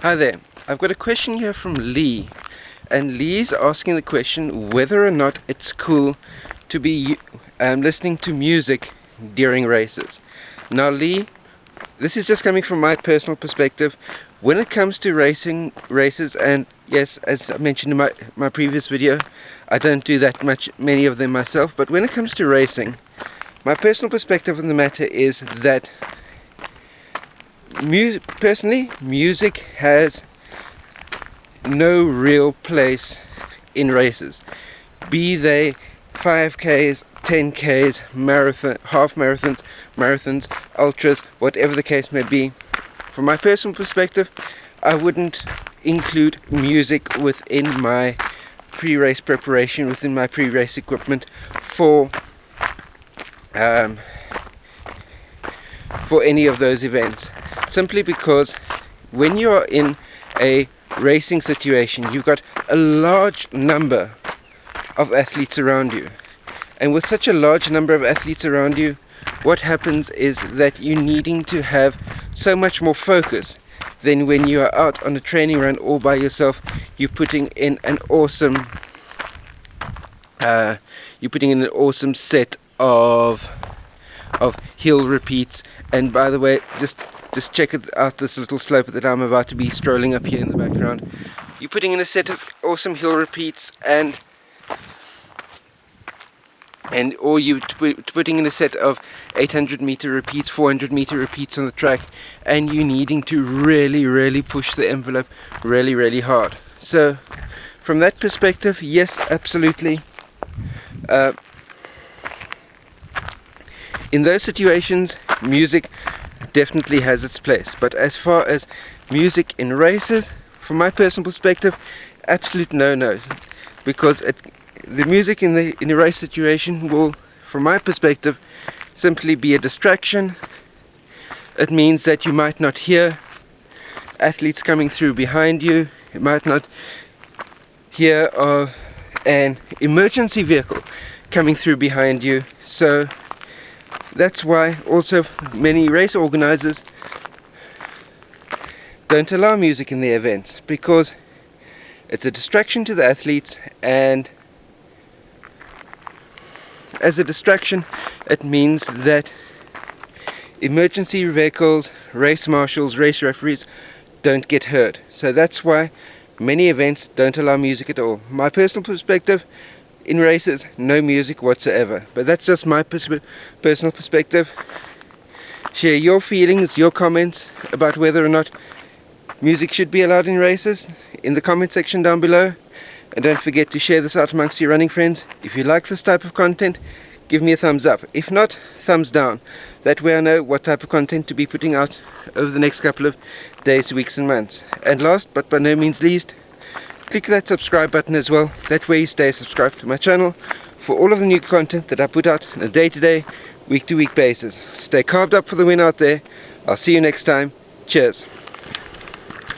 Hi there, I've got a question here from Lee, and Lee's asking the question whether or not it's cool to be listening to music during races. Now Lee, this is just coming from my personal perspective. When it comes to races, and yes, as I mentioned in my previous video, I don't do that many of them myself, but when it comes to racing, my personal perspective on the matter is that personally, music has no real place in races, be they 5Ks, 10Ks, marathon, half marathons, ultras, whatever the case may be. From my personal perspective, I wouldn't include music within my pre-race preparation, within my pre-race equipment for any of those events. Simply because when you are in a racing situation, you've got a large number of athletes around you. And with such a large number of athletes around you, what happens is that you're needing to have so much more focus than when you are out on a training run all by yourself. You're putting in an awesome set of hill repeats. And by the way, just check out this little slope that I'm about to be strolling up here in the background. You're putting in a set of awesome hill repeats or you're putting in a set of 800 meter repeats, 400 meter repeats on the track, and you're needing to really push the envelope really hard. So from that perspective, yes, absolutely. In those situations, music definitely has its place. But as far as music in races, from my personal perspective, absolute no-no. Because the music in a race situation will, from my perspective, simply be a distraction. It means that you might not hear athletes coming through behind you. You might not hear of an emergency vehicle coming through behind you. So that's why also many race organizers don't allow music in their events, because it's a distraction to the athletes, and as a distraction it means that emergency vehicles, race marshals, race referees don't get heard. So that's why many events don't allow music at all. My personal perspective, in races, no music whatsoever. But that's just my personal perspective. Share your feelings, your comments about whether or not music should be allowed in races in the comment section down below. And don't forget to share this out amongst your running friends. If you like this type of content, give me a thumbs up. If not, thumbs down. That way I know what type of content to be putting out over the next couple of days, weeks and months. And last but by no means least, click that subscribe button as well. That way you stay subscribed to my channel for all of the new content that I put out on a day-to-day, week-to-week basis. Stay carved up for the win out there. I'll see you next time. Cheers.